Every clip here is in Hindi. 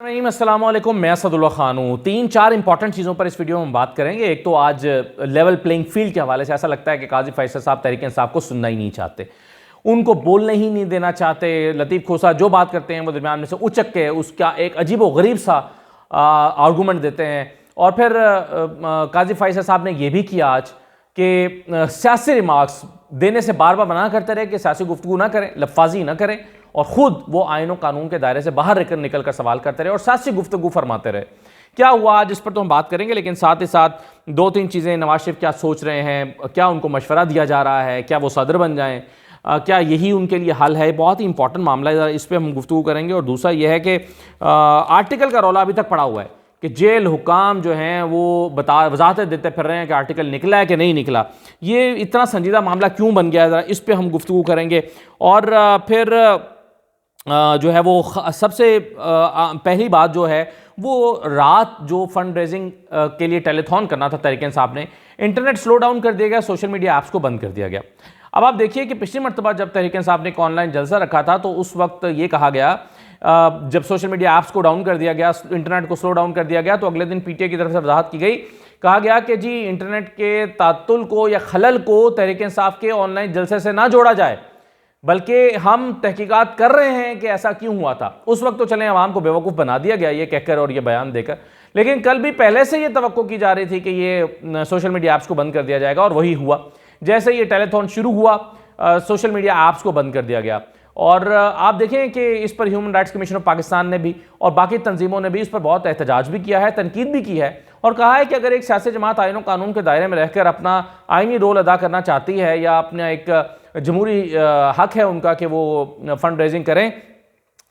अस्सलाम वालेकुम, मैं असदुल्ला खान हूँ। 3-4 इंपॉर्टेंट चीज़ों पर इस वीडियो में बात करेंगे। एक तो आज लेवल प्लेइंग फील्ड के हवाले से ऐसा लगता है कि काजी फैसल साहब तहरीक इंसाफ को सुनना ही नहीं चाहते, उनको बोलने ही नहीं देना चाहते। लतीफ़ खोसा जो बात करते हैं वो दरमियान में से उचक के उसका एक अजीब व गरीब सा आर्गूमेंट देते हैं। और फिर काजी फैसल साहब ने यह भी किया आज कि सियासी रिमार्क्स देने से बार बार मना करते रहे कि सियासी गुफ्तगू ना करें, लफाजी ना करें, और ख़ुद वो आईन और कानून के दायरे से बाहर निकल कर सवाल करते रहे और सियासी गुफ्तगू फरमाते रहे। क्या हुआ आज इस पर तो हम बात करेंगे, लेकिन साथ ही साथ 2-3 चीज़ें नवाज शरीफ क्या सोच रहे हैं, क्या उनको मशवरा दिया जा रहा है, क्या वो सदर बन जाएं, क्या यही उनके लिए हल है। बहुत ही इंपॉर्टेंट मामला है, इस पर हम गुफ्तगू करेंगे। और दूसरा यह है कि आर्टिकल का रौला अभी तक पड़ा हुआ है कि जेल हुकाम जो हैं वो वजाहतें देते फिर रहे हैं कि आर्टिकल निकला है कि नहीं निकला। ये इतना संजीदा मामला क्यों बन गया है, ज़रा इस पर हम गुफ्तगू करेंगे। और फिर जो है वो सबसे पहली बात जो है वो रात जो फंड रेजिंग के लिए टेलीथॉन करना था तहरीक इंसाफ ने, इंटरनेट स्लो डाउन कर दिया गया, सोशल मीडिया ऐप्स को बंद कर दिया गया। अब आप देखिए कि पिछली मरतबा जब तहरीक इंसाफ ने एक ऑनलाइन जलसा रखा था तो उस वक्त ये कहा गया, जब सोशल मीडिया ऐप्स को डाउन कर दिया गया, इंटरनेट को स्लो डाउन कर दिया गया, तो अगले दिन पीटीआई की तरफ से वजाहत की गई, कहा गया कि जी इंटरनेट के तातुल को या खलल को तहरीक इंसाफ के ऑनलाइन जलसे से ना जोड़ा जाए, बल्कि हम तहकीकात कर रहे हैं कि ऐसा क्यों हुआ था। उस वक्त तो चलें अवाम को बेवकूफ़ बना दिया गया ये कहकर और ये बयान देकर, लेकिन कल भी पहले से ये तवक्को की जा रही थी कि ये सोशल मीडिया ऐप्स को बंद कर दिया जाएगा, और वही हुआ। जैसे ये टेलीथॉन शुरू हुआ, सोशल मीडिया ऐप्स को बंद कर दिया गया। और आप देखें कि इस पर human rights commission of Pakistan ने भी और बाकी तंजीमों ने भी इस पर बहुत एहतजाज भी किया है, तनकीद भी की है, और कहा है कि अगर एक सियासी जमात आईन और कानून के दायरे में रहकर अपना आइनी रोल अदा करना चाहती है या अपना एक जमहूरी हक है उनका कि वो फंड रेजिंग करें,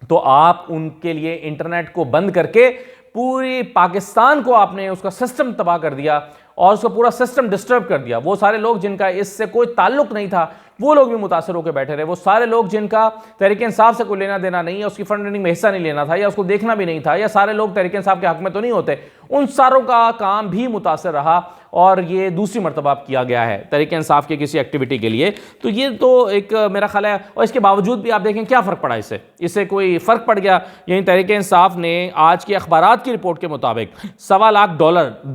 तो आप उनके लिए इंटरनेट को बंद करके पूरी पाकिस्तान को आपने उसका सिस्टम तबाह कर दिया और उसका पूरा सिस्टम डिस्टर्ब कर दिया। वो सारे लोग जिनका इससे कोई ताल्लुक नहीं था वो लोग भी मुतासर होकर बैठे रहे। वो सारे लोग जिनका तहरीक इंसाफ से कोई लेना देना नहीं है, उसकी फंड रेजिंग में हिस्सा नहीं लेना था या उसको देखना भी नहीं था, या सारे लोग तहरीक इंसाफ के हक में तो नहीं होते, उन सारों का काम भी मुतासर रहा। और ये दूसरी मरतबा किया गया है तहरीक इंसाफ की किसी एक्टिविटी के लिए। तो ये तो एक मेरा ख्याल है, और इसके बावजूद भी आप देखें क्या फ़र्क पड़ा, इससे कोई फ़र्क पड़ गया। यही तहरीक इंसाफ ने आज की अखबारात की रिपोर्ट के मुताबिक $1.25 लाख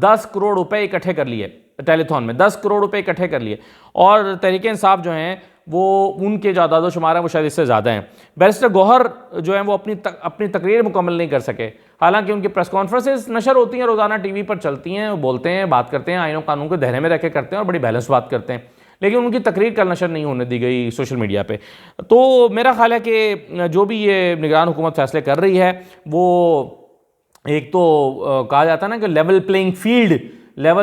10 करोड़ रुपए इकट्ठे कर लिए टेलीथॉन में, 10 करोड़ रुपए इकट्ठे कर लिए। और तहरीक इंसाफ जो हैं वो उनके जो आदाद शुमार है वो शायद इससे ज़्यादा हैं। बैरिस्टर गौहर जो है वो अपनी तकरीर मुकम्मल नहीं कर सके, हालांकि उनकी प्रेस कॉन्फ्रेंसेस नशर होती हैं, रोज़ाना टीवी पर चलती हैं, वो बोलते हैं, बात करते हैं, आईन और कानून को दायरे में रह के करते हैं और बड़ी बैलेंस बात करते हैं, लेकिन उनकी तकरीर कल नशर नहीं होने दी गई सोशल मीडिया पे। तो मेरा ख्याल है कि जो भी ये निगरान हुकूमत फैसले कर रही है वो एक तो कहा जाता है ना कि लेवल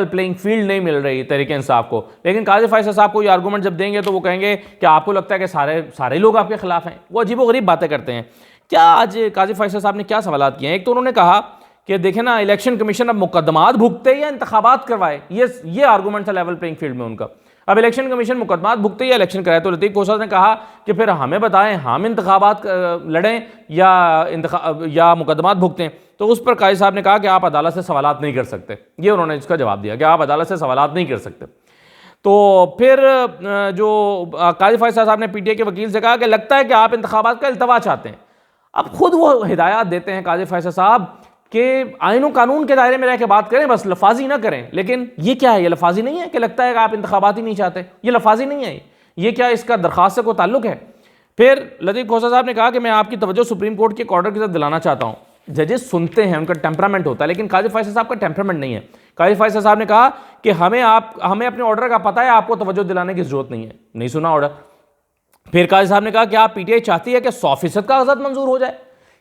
प्लेइंग फील्ड नहीं मिल रही तहरीक इंसाफ को। लेकिन काजी फैसल साहब को ये आर्गूमेंट जब देंगे तो वो कहेंगे कि आपको लगता है कि सारे लोग आपके खिलाफ हैं। वो अजीबोगरीब बातें करते हैं। क्या आज काजी फैसल साहब ने क्या सवाल किए हैं? एक तो उन्होंने कहा कि देखें ना, इलेक्शन कमीशन अब मुकदमात भुगते या इंतखाबात करवाए, ये आर्गूमेंट था लेवल प्लेइंग फील्ड में उनका। अब इलेक्शन कमीशन मुकदमात भुगते या इलेक्शन कराए, तो लतीफ़ खोसा ने कहा कि फिर हमें बताएं, हम इंतखाबात लड़ें या मुकदमात भुगतें। तो उस पर काजी साहब ने कहा कि आप अदालत से सवालात नहीं कर सकते। ये उन्होंने इसका जवाब दिया कि आप अदालत से सवालात नहीं कर सकते। तो फिर जो काजी फैसल साहब ने पीटीआई के वकील से कहा कि लगता है कि आप इंतखाबात का इल्तवा चाहते हैं। अब खुद वो हिदायत देते हैं काजी फैसल साहब कि आईन और कानून के दायरे में रह के बात करें, बस लफाजी ना करें। लेकिन ये क्या है? ये लफाजी नहीं है कि लगता है कि आप इंतखाबात ही नहीं चाहते, ये लफाजी नहीं है। ये क्या इसका दरख्वास्त से कोई ताल्लुक है? फिर लतीफ़ खोसा साहब ने कहा कि मैं आपकी तवज्जो सुप्रीम कोर्ट के एक ऑर्डर की तरफ दिलाना चाहता हूँ। जजेस सुनते हैं, उनका टेम्परामेंट होता है, लेकिन काजी फैसल साहब का टेम्परामेंट नहीं है। काजी फैसल साहब ने कहा कि हमें अपने ऑर्डर का पता है, आपको तवज्जो दिलाने की जरूरत नहीं है, नहीं सुना ऑर्डर। फिर काजी साहब ने कहा कि आप पीटीआई चाहती है कि 100% कागजात मंजूर हो जाए,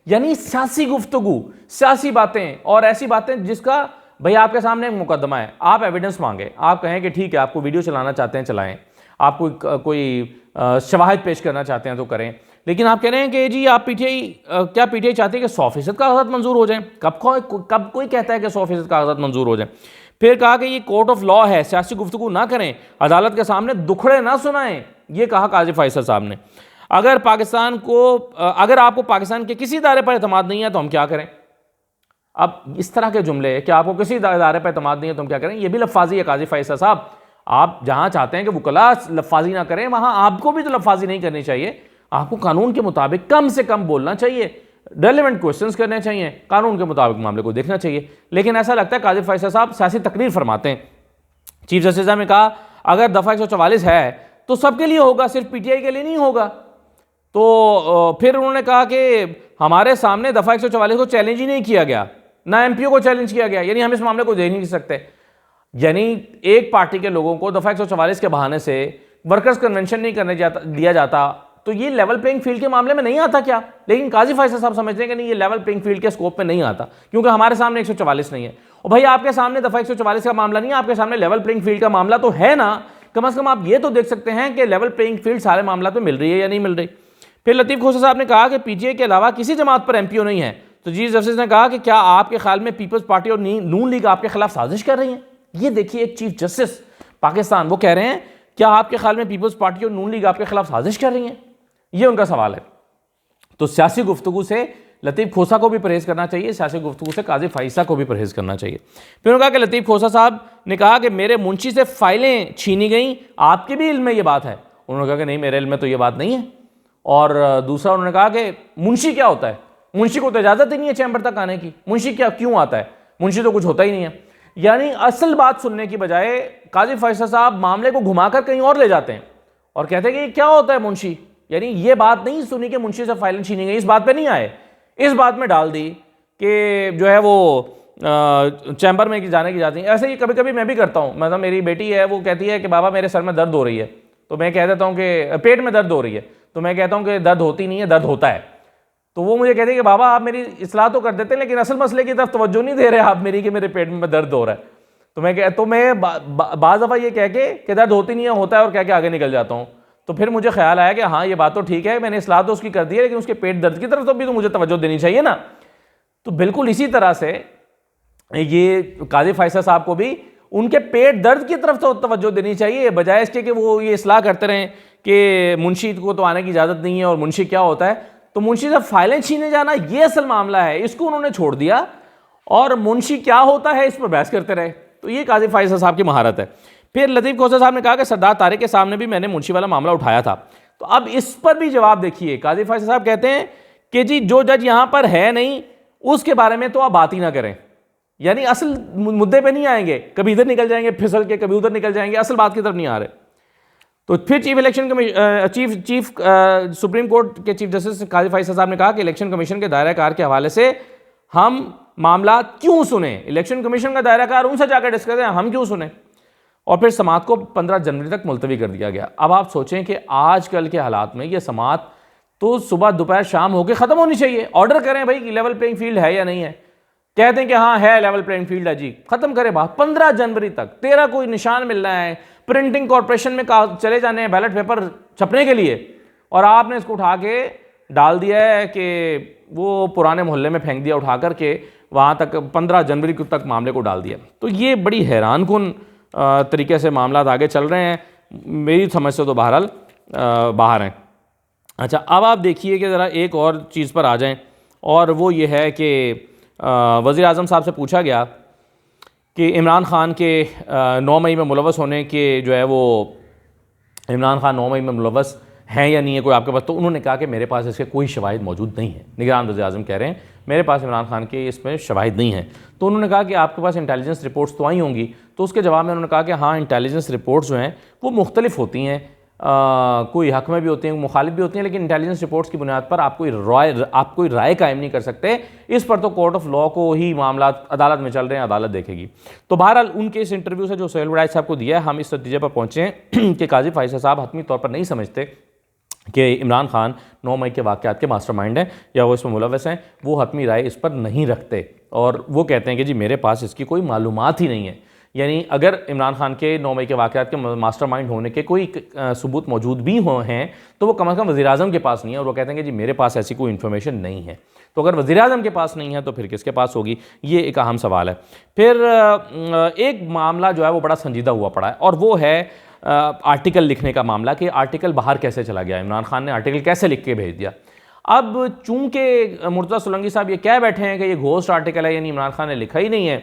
यानी सियासी गुफ्तगू, सियासी बातें और ऐसी बातें जिसका भाई आपके सामने एक मुकदमा है, आप एविडेंस मांगे, आप कहें कि ठीक है आपको वीडियो चलाना चाहते हैं चलाएं, आप कोई शवाहिद पेश करना चाहते हैं तो करें। लेकिन आप कह रहे हैं कि जी आप पीटीआई चाहती है कि 100% कागजात मंजूर हो जाएं। कब कोई कहता है कि 100% कागजात मंजूर हो जाएं? फिर कहा कि ये कोर्ट ऑफ लॉ है, सियासी गुफ्तगू ना करें, अदालत के सामने दुखड़े ना सुनाएं, ये कहा काजी फैसल साहब ने। अगर आपको पाकिस्तान के किसी इदारे पर एतमाद नहीं है तो हम क्या करें? अब इस तरह के जुमले कि आपको किसी इदारे पर एतमाद नहीं है तो हम क्या करें, ये भी लफाजी है काजी फैसल साहब। आप जहां चाहते हैं कि वकला लफाजी ना करें, वहां आपको भी तो लफाजी नहीं करनी चाहिए। आपको कानून के मुताबिक कम से कम बोलना चाहिए। रेलिवेंट क्वेश्चंस करने चाहिए, कानून के मुताबिक मामले को देखना चाहिए। लेकिन ऐसा लगता है काजी फैसल साहब सियासी तकरीर फरमाते हैं। चीफ जस्टिस साहब ने कहा अगर दफ़ा 144 है तो सबके लिए होगा, सिर्फ पीटीआई के लिए नहीं होगा। तो फिर उन्होंने कहा कि हमारे सामने दफ़ा 144 को चैलेंज ही नहीं किया गया, ना एमपीओ को चैलेंज किया गया, यानी हम इस मामले को देख नहीं सकते। यानी एक पार्टी के लोगों को दफ़ा 144 के बहाने से वर्कर्स कन्वेंशन नहीं करने दिया जाता, तो ये लेवल प्लेइंग फील्ड के मामले में नहीं आता क्या? लेकिन काजी फैसल साहब समझते हैं कि नहीं, ये लेवल प्लेइंग फील्ड के स्कोप में नहीं आता, क्योंकि हमारे सामने 144 नहीं है। और भाई आपके सामने दफ़ा 144 का मामला नहीं है, आपके सामने लेवल प्लेइंग फील्ड का मामला तो है ना। कम से कम आप ये तो देख सकते हैं कि लेवल प्लेइंग फील्ड सारे मामला पे मिल रही है या नहीं मिल रही। फिर लतीफ़ खोसा साहब ने कहा कि पीटीआई के अलावा किसी जमात पर एमपीओ नहीं है। तो चीफ जस्टिस ने कहा कि क्या आपके ख्याल में पीपल्स पार्टी और नून लीग आपके खिलाफ साजिश कर रही है? ये देखिए, एक चीफ जस्टिस पाकिस्तान वो कह रहे हैं क्या आपके ख्याल में पीपल्स पार्टी और नून लीग आपके खिलाफ साजिश कर रही है? ये उनका सवाल है। तो सियासी गुफ्तगू से लतीफ़ खोसा को भी परहेज करना चाहिए, सियासी गुफ्तगू से काजी फाइसा को भी परहेज करना चाहिए। फिर उन्होंने कहा कि लतीफ़ खोसा साहब ने कहा कि मेरे मुंशी से फाइलें छीनी गई, आपके भी इल्म में ये बात है? उन्होंने कहा कि नहीं, मेरे इल्म में तो ये बात नहीं है। और दूसरा उन्होंने कहा कि मुंशी क्या होता है? मुंशी को तो इजाज़त ही नहीं है चैम्बर तक आने की, मुंशी क्या क्यों आता है? मुंशी तो कुछ होता ही नहीं है। यानी असल बात सुनने की बजाय काजी फैसल साहब मामले को घुमाकर कहीं और ले जाते हैं और कहते हैं कि क्या होता है मुंशी। यानी ये बात नहीं सुनी कि मुंशी से फाइलें छीनी गई, इस बात पे नहीं आए, इस बात में डाल दी कि जो है वो चैम्बर में जाने की जाती है। ऐसे ही कभी कभी मैं भी करता हूँ। मतलब मेरी बेटी है, वो कहती है कि बाबा मेरे सर में दर्द हो रही है, तो मैं कह देता हूँ कि पेट में दर्द हो रही है, तो मैं कहता हूँ कि दर्द होती नहीं है, दर्द होता है। तो वो मुझे कहती है कि बाबा आप मेरी इस्लाह तो कर देते हैं लेकिन असल मसले की तरफ तवज्जो नहीं दे रहे आप मेरी कि मेरे पेट में दर्द हो रहा है। तो मैं बाज़ दफ़ा ये कह के कि दर्द होती नहीं है, होता है और कह के आगे निकल जाता हूँ। तो फिर मुझे ख्याल आया कि हाँ ये बात तो ठीक है, मैंने इस्लाह तो उसकी कर दी है, लेकिन उसके पेट दर्द की तरफ तो भी तो मुझे तवज्जो देनी चाहिए ना। तो बिल्कुल इसी तरह से ये काजी फैसल साहब को भी उनके पेट दर्द की तरफ तो तवज्जो देनी चाहिए, बजाय इसके कि वो ये इस्लाह करते रहें कि मुंशी को तो आने की इजाज़त नहीं है और मुंशी क्या होता है। तो मुंशी से फाइलें छीने जाना ये असल मामला है, इसको उन्होंने छोड़ दिया और मुंशी क्या होता है इस पर बहस करते रहे। तो ये काजी फैसल साहब की महारत है। फिर लतीफ़ खोसा साहब ने कहा कि सरदार तारिक के सामने भी मैंने मुंशी वाला मामला उठाया था। तो अब इस पर भी जवाब देखिए, काजी फैसल साहब कहते हैं कि जी जो जज यहां पर है नहीं उसके बारे में तो आप बात ही ना करें, यानी असल मुद्दे पे नहीं आएंगे, कभी इधर निकल जाएंगे फिसल के, कभी उधर निकल जाएंगे, असल बात की तरफ नहीं आ रहे। तो फिर चीफ सुप्रीम कोर्ट के चीफ जस्टिस काजी फैसल साहब ने कहा कि इलेक्शन कमीशन के दायरा कार के हवाले से हम मामला क्यों सुने, इलेक्शन कमीशन का दायरा कार उनसे जाकर डिस्कस करें, हम क्यों सुने। और फिर समाअत को 15 जनवरी तक मुलतवी कर दिया गया। अब आप सोचें कि आजकल के हालात में ये समाअत तो सुबह दोपहर शाम होकर ख़त्म होनी चाहिए। ऑर्डर करें भाई कि लेवल प्लेइंग फील्ड है या नहीं है, कहते हैं कि हाँ है लेवल प्लेइंग फील्ड है जी, ख़त्म करें बात। 15 जनवरी तक तेरा कोई निशान मिलना है, प्रिंटिंग कॉरपोरेशन में चले जाने हैं बैलेट पेपर छपने के लिए, और आपने इसको उठा के डाल दिया है कि वो पुराने मोहल्ले में फेंक दिया उठा करके, वहाँ तक 15 जनवरी तक मामले को डाल दिया। तो ये बड़ी हैरान कुन तरीके से मामला आगे चल रहे हैं, मेरी समझ से तो बहरहाल बाहर हैं। अच्छा, अब आप देखिए कि ज़रा एक और चीज़ पर आ जाएं, और वो ये है कि वज़ीर आज़म साहब से पूछा गया कि इमरान ख़ान के 9 मई में मुलव्वस होने के जो है वो इमरान ख़ान 9 मई में मुलव्वस हैं या नहीं है कोई आपके पास। तो उन्होंने कहा कि मेरे पास इसके कोई शवाहिद मौजूद नहीं है। निगरान वज़ीर आज़म कह रहे हैं मेरे पास इमरान ख़ान के इसमें शवाहिद नहीं है। तो उन्होंने कहा कि आपके पास इंटेलिजेंस रिपोर्ट्स तो आई होंगी। तो उसके जवाब में उन्होंने कहा कि हाँ, इंटेलिजेंस रिपोर्ट्स जो हैं वो मुख्तलिफ होती हैं, कोई हक में भी होती हैं, मुखालिफ भी होती हैं, लेकिन इंटेलिजेंस रिपोर्ट्स की बुनियाद पर आप कोई राय कायम नहीं कर सकते। इस पर तो कोर्ट ऑफ लॉ को ही मामला अदालत में चल रहे हैं, अदालत देखेगी। तो बहरहाल उनके इस इंटरव्यू से जो सोहेल वड़ाई साहब को दिया है, हम इस नतीजे पर पहुँचे हैं कि काजी फैसल साहब हतमी तौर पर नहीं समझते कि इमरान ख़ान 9 मई के वाक़यात के मास्टरमाइंड हैं या वो इसमें मुलव्वस हैं। वो हतमी राय इस पर नहीं रखते और वो कहते हैं कि जी मेरे पास इसकी कोई मालूमात ही नहीं है। यानी अगर इमरान ख़ान के 9 मई के वाक़यात के मास्टरमाइंड होने के कोई सबूत मौजूद भी हैं तो वो कम से कम वज़ीर आज़म के पास नहीं है, और वो कहते हैं कि जी मेरे पास ऐसी कोई इन्फॉर्मेशन नहीं है। तो अगर वज़ीर आज़म के पास नहीं है तो फिर किसके पास होगी, ये एक अहम सवाल है। फिर एक मामला जो है वो बड़ा संजीदा हुआ पड़ा है, और वो है आर्टिकल लिखने का मामला कि आर्टिकल बाहर कैसे चला गया, इमरान ख़ान ने आर्टिकल कैसे लिख के भेज दिया। अब चूंकि मुर्तज़ा सोलंकी साहब ये कह बैठे हैं कि ये घोस्ट आर्टिकल है, यानी इमरान ख़ान ने लिखा ही नहीं है,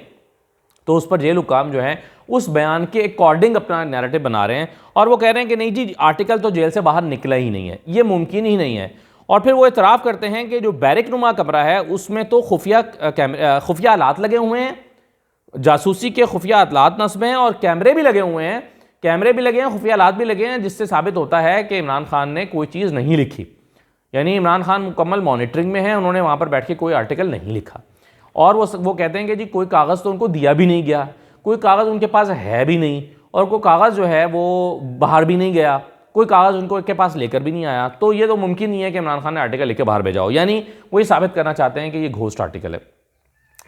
तो उस पर जेल हुकाम जो है उस बयान के अकॉर्डिंग अपना नैरेटिव बना रहे हैं, और वो कह रहे हैं कि नहीं जी आर्टिकल तो जेल से बाहर निकला ही नहीं है, ये मुमकिन ही नहीं है। और फिर वो इतराफ़ करते हैं कि जो बैरिक नुमा कमरा है उसमें तो खुफिया आलात लगे हुए हैं, जासूसी के खुफिया आलात नस्ब हैं, और कैमरे भी लगे हुए हैं, कैमरे भी लगे हैं, खुफिया आलात भी लगे हैं, जिससे साबित होता है कि इमरान खान ने कोई चीज़ नहीं लिखी। यानी इमरान खान मुकम्मल मॉनिटरिंग में है, उन्होंने वहाँ पर बैठ के कोई आर्टिकल नहीं लिखा। और वो कहते हैं कि जी कोई कागज़ तो उनको दिया भी नहीं गया, कोई कागज़ उनके पास है भी नहीं, और कोई कागज़ जो है वो बाहर भी नहीं गया, कोई कागज़ उनको के पास लेकर भी नहीं आया। तो ये तो मुमकिन नहीं है कि इमरान खान ने आर्टिकल लेकर बाहर भेजा हो। यानी वो ये साबित करना चाहते हैं कि ये घोस्ट आर्टिकल है,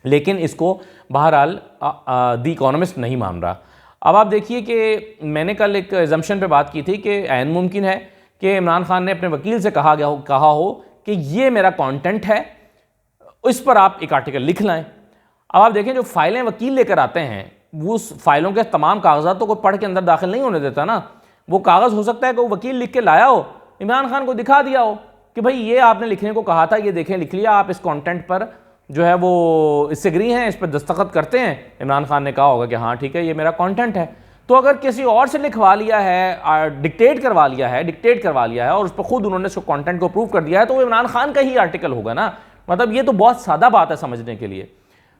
लेकिन इसको बहरहाल द इकोनॉमिस्ट नहीं मान रहा। अब आप देखिए कि मैंने कल एक एजम्पशन पे बात की थी कि ऐन मुमकिन है कि इमरान खान ने अपने वकील से कहा हो कि ये मेरा कंटेंट है, इस पर आप एक आर्टिकल लिख लाएं। अब आप देखें जो फाइलें वकील लेकर आते हैं वो उस फाइलों के तमाम कागजातों को पढ़ के अंदर दाखिल नहीं होने देता ना। वो कागज़ हो सकता है कि वो वकील लिख के लाया हो, इमरान खान को दिखा दिया हो कि भाई ये आपने लिखने को कहा था, ये देखें लिख लिया, आप इस कंटेंट पर जो है वो इससे एग्री हैं, इस पर दस्तखत करते हैं। इमरान खान ने कहा होगा कि हाँ ठीक है ये मेरा कंटेंट है। तो अगर किसी और से लिखवा लिया है, डिक्टेट करवा लिया है और उस पर खुद उन्होंने उसको कंटेंट को प्रूव कर दिया है, तो वो इमरान खान का ही आर्टिकल होगा ना। मतलब ये तो बहुत सादा बात है समझने के लिए।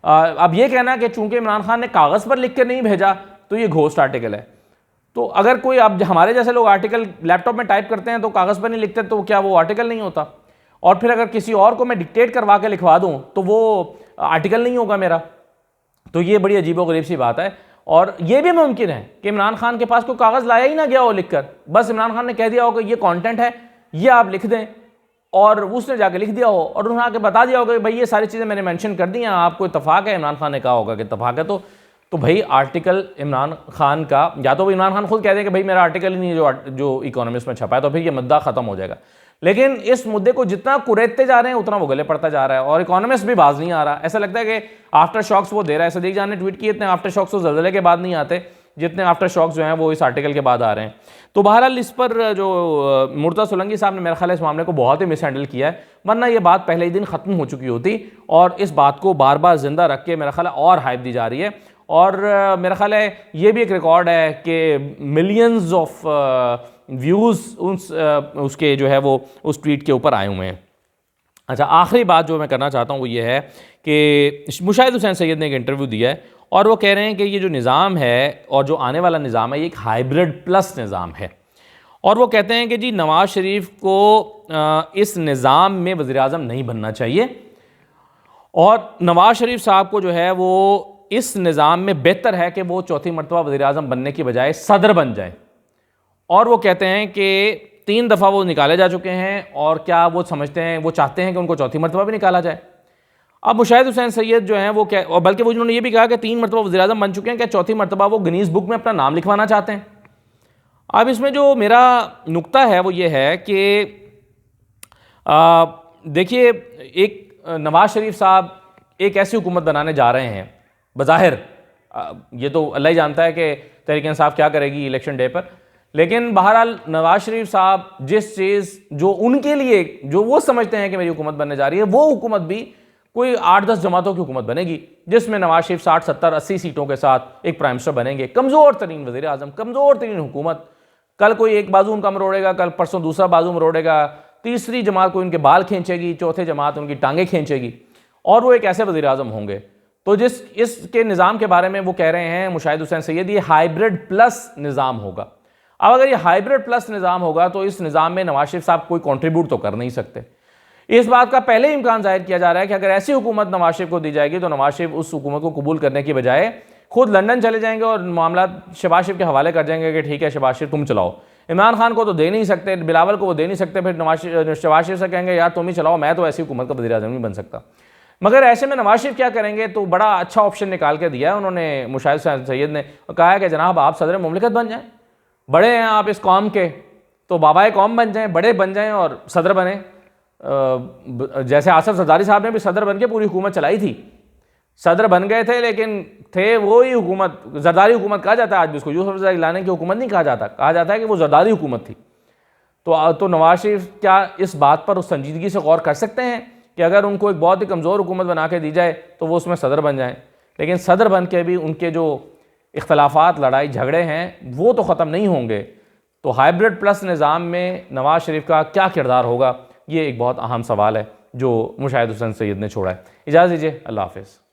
अब ये कहना कि चूंकि इमरान खान ने कागज़ पर लिख के नहीं भेजा तो ये घोस्ट आर्टिकल है, तो अगर कोई अब हमारे जैसे लोग आर्टिकल लैपटॉप में टाइप करते हैं तो कागज़ पर नहीं लिखते, तो क्या वो आर्टिकल नहीं होता? और फिर अगर किसी और को मैं डिक्टेट करवा के लिखवा दूं तो वो आर्टिकल नहीं होगा मेरा। तो ये बड़ी अजीबोगरीब सी बात है। और ये भी मुमकिन है कि इमरान खान के पास कोई कागज़ लाया ही ना गया हो लिखकर, बस इमरान खान ने कह दिया हो कि ये कंटेंट है, ये आप लिख दें, और उसने जाके लिख दिया हो और उन्होंने आके बता दिया होगा कि भाई ये सारी चीज़ें मैंने मेंशन कर दी हैं, आपको इत्तफाक है। इमरान खान ने कहा होगा कि इत्तफाक है, तो भाई आर्टिकल इमरान खान का, या तो इमरान खान खुद कह दें कि भाई मेरा आर्टिकल ही नहीं है जो इकोनॉमिस्ट में छपा है, तो फिर ये मुद्दा ख़त्म हो जाएगा। लेकिन इस मुद्दे को जितना कुरेदते जा रहे हैं उतना वो गले पड़ता जा रहा है, और इकोनॉमिस्ट भी बाज नहीं आ रहा। ऐसा लगता है कि आफ्टर शॉक्स वो दे रहा है। सदीक जान ने ट्वीट किए, इतने आफ्टर शॉक्स तो ज़लज़ले के बाद नहीं आते जितने आफ्टर शॉक्स जो हैं वो इस आर्टिकल के बाद आ रहे हैं। तो बहरहाल इस पर जो मुर्तज़ा सोलंकी साहब ने मेरा ख्याल है इस मामले को बहुत ही मिसहैंडल किया है, वरना ये बात पहले ही दिन ख़त्म हो चुकी होती। और इस बात को बार बार ज़िंदा रख के मेरा ख्याल है और हाइप दी जा रही है। और मेरा ख्याल है ये भी एक रिकॉर्ड है कि मिलियंस ऑफ व्यूज़ उसके जो है वो उस ट्वीट के ऊपर आए हुए हैं। अच्छा, आखिरी बात जो मैं करना चाहता हूँ वो ये है कि मुशाहिद हुसैन सैयद ने एक इंटरव्यू दिया है और वो कह रहे हैं कि ये जो निज़ाम है और जो आने वाला निज़ाम है ये एक हाइब्रिड प्लस निज़ाम है। और वो कहते हैं कि जी नवाज़ शरीफ को इस निज़ाम में वज़ीर-ए-आज़म नहीं बनना चाहिए, और नवाज़ शरीफ साहब को जो है वो इस निज़ाम में बेहतर है कि वो चौथी मरतबा वज़ीर-ए-आज़म बनने की बजाय सदर बन जाए। और वो कहते हैं कि 3 दफ़ा वो निकाले जा चुके हैं, और क्या वो समझते हैं, वो चाहते हैं कि उनको चौथी मरतबा भी निकाला जाए। अब मुशाहिद हुसैन सैयद जो हैं वो क्या, और बल्कि वो उन्होंने ये भी कहा कि 3 मरतबा वज़ीर-ए-आज़म बन चुके हैं, क्या चौथी मरतबा वो गिनीज़ बुक में अपना नाम लिखवाना चाहते हैं। अब इसमें जो मेरा नुक्ता है वो ये है कि देखिए, एक नवाज़ शरीफ साहब एक ऐसी हुकूमत बनाने जा रहे हैं, बज़ाहिर ये तो अल्लाह ही जानता है कि तहरीक इंसाफ क्या करेगी इलेक्शन डे पर, लेकिन बहरहाल नवाज़ शरीफ साहब जिस चीज़ जो उनके लिए, जो वो समझते हैं कि मेरी हुकूमत बनने जा रही है, वो हुकूमत भी कोई 8-10 जमातों की हुकूमत बनेगी, जिसमें नवाज़ शरीफ 60, 70, 80 सीटों के साथ एक प्राइम मिनिस्टर बनेंगे, कमज़ोर तरीन वज़ीर आज़म, कमज़ोर तरीन हुकूमत। कल कोई एक बाजू उनका मरोड़ेगा, कल परसों दूसरा बाजू मरोड़ेगा, तीसरी जमात कोई उनके बाल खींचेगी, चौथे जमात उनकी टांगें खींचेगी, और वो एक ऐसे वज़ीर आज़म होंगे। तो जिस इसके निज़ाम के बारे में वो कह रहे हैं मुशाहिद हुसैन सैयद, ये हाइब्रिड प्लस निज़ाम होगा। अब अगर ये हाइब्रिड प्लस निज़ाम होगा तो इस निज़ाम में नवाज़ शरीफ साहब कोई कंट्रीब्यूट तो कर नहीं सकते। इस बात का पहले ही इम्कान जाहिर किया जा रहा है कि अगर ऐसी हुकूमत नवाज़ शरीफ को दी जाएगी तो नवाज़ शरीफ उस हुकूमत को कबूल करने की बजाय खुद लंदन चले जाएंगे और मामला शहबाज शरीफ के हवाले कर जाएंगे कि ठीक है शहबाज शरीफ तुम चलाओ। इमरान खान को तो दे नहीं सकते, बिलावल को वो दे नहीं सकते, फिर शहबाज शरीफ से कहेंगे यार तुम ही चलाओ, मैं तो ऐसी हुकूमत का वज़ीर आज़म नहीं बन सकता। मगर ऐसे में नवाज़ शरीफ क्या करेंगे, तो बड़ा अच्छा ऑप्शन निकाल के दिया है उन्होंने, मुशाहिद हुसैन सैयद ने कहा है कि जनाब आप सदर मुमलिकत बन जाएँ, बड़े हैं आप इस कौम के, तो बाबाए कौम बन जाएं, बड़े बन जाएं और सदर बने। जैसे आसिफ जरदारी साहब ने भी सदर बन के पूरी हुकूमत चलाई थी, सदर बन गए थे, लेकिन थे वो ही हुकूमत, जरदारी हुकूमत कहा जाता है आज भी उसको, यूसुफ रज़ा गिलानी की हुकूमत नहीं कहा जाता, कहा जाता है कि वो जरदारी हुकूमत थी। तो नवाज़ शरीफ क्या इस बात पर उस संजीदगी से गौर कर सकते हैं कि अगर उनको एक बहुत ही कमज़ोर हुकूमत बना के दी जाए तो वो उसमें सदर बन जाएँ, लेकिन सदर बन के भी उनके जो इख्तलाफात, लड़ाई झगड़े हैं वो तो ख़त्म नहीं होंगे। तो हाइब्रिड प्लस निज़ाम में नवाज़ शरीफ का क्या किरदार होगा ये एक बहुत अहम सवाल है जो मुशाहिद हुसैन सैयद ने छोड़ा है। इजाज़त दीजिए, अल्लाह हाफ़िज़।